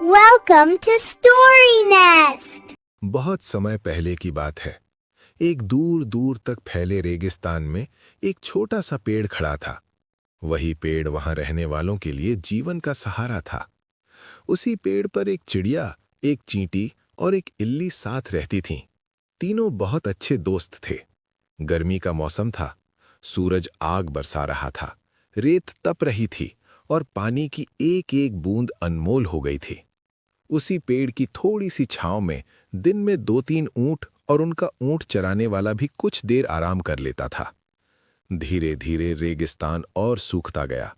Welcome to Story Nest. बहुत समय पहले की बात है। एक दूर दूर तक फैले रेगिस्तान में एक छोटा सा पेड़ खड़ा था। वही पेड़ वहां रहने वालों के लिए जीवन का सहारा था। उसी पेड़ पर एक चिड़िया, एक चींटी और एक इल्ली साथ रहती थीं। तीनों बहुत अच्छे दोस्त थे। गर्मी का मौसम था। सूरज आग बरसा रहा था। रेत तप रही थी और पानी की एक एक बूंद अनमोल हो गई थी। उसी पेड़ की थोड़ी सी छांव में दिन में 2-3 ऊंट और उनका ऊंट चराने वाला भी कुछ देर आराम कर लेता था। धीरे धीरे रेगिस्तान और सूखता गया।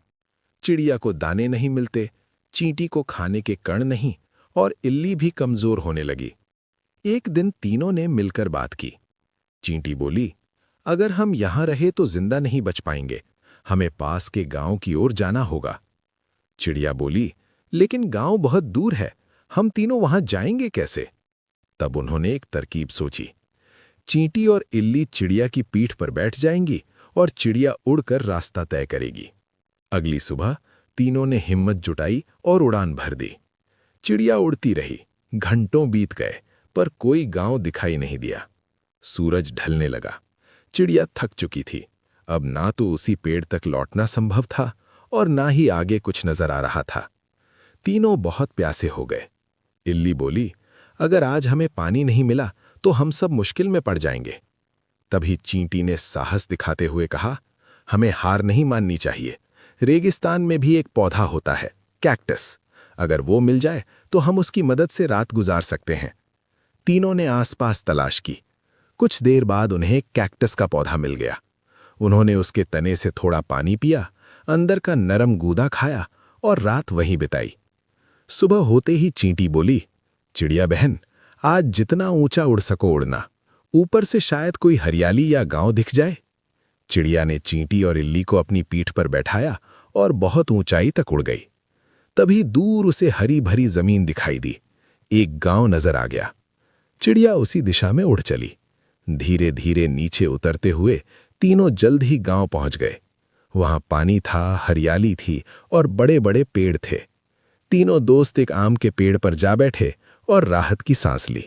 चिड़िया को दाने नहीं मिलते, चींटी को खाने के कण नहीं और इल्ली भी कमजोर होने लगी। एक दिन तीनों ने मिलकर बात की। चींटी बोली, अगर हम यहां रहे तो जिंदा नहीं बच पाएंगे। हमें पास के गांव की ओर जाना होगा। चिड़िया बोली, लेकिन गांव बहुत दूर है, हम तीनों वहां जाएंगे कैसे? तब उन्होंने एक तरकीब सोची। चींटी और इल्ली चिड़िया की पीठ पर बैठ जाएंगी और चिड़िया उड़कर रास्ता तय करेगी। अगली सुबह तीनों ने हिम्मत जुटाई और उड़ान भर दी। चिड़िया उड़ती रही। घंटों बीत गए पर कोई गांव दिखाई नहीं दिया। सूरज ढलने लगा। चिड़िया थक चुकी थी। अब ना तो उसी पेड़ तक लौटना संभव था और ना ही आगे कुछ नजर आ रहा था। तीनों बहुत प्यासे हो गए। इल्ली बोली, अगर आज हमें पानी नहीं मिला तो हम सब मुश्किल में पड़ जाएंगे। तभी चींटी ने साहस दिखाते हुए कहा, हमें हार नहीं माननी चाहिए। रेगिस्तान में भी एक पौधा होता है, कैक्टस। अगर वो मिल जाए तो हम उसकी मदद से रात गुजार सकते हैं। तीनों ने आसपास तलाश की। कुछ देर बाद उन्हें कैक्टस का पौधा मिल गया। उन्होंने उसके तने से थोड़ा पानी पिया, अंदर का नरम गूदा खाया और रात वहीं बिताई। सुबह होते ही चींटी बोली, चिड़िया बहन, आज जितना ऊंचा उड़ सको उड़ना। ऊपर से शायद कोई हरियाली या गांव दिख जाए। चिड़िया ने चींटी और इल्ली को अपनी पीठ पर बैठाया और बहुत ऊंचाई तक उड़ गई। तभी दूर उसे हरी भरी जमीन दिखाई दी। एक गांव नजर आ गया। चिड़िया उसी दिशा में उड़ चली। धीरे धीरे नीचे उतरते हुए तीनों जल्द ही गांव पहुंच गए। वहां पानी था, हरियाली थी और बड़े बड़े पेड़ थे। तीनों दोस्त एक आम के पेड़ पर जा बैठे और राहत की सांस ली।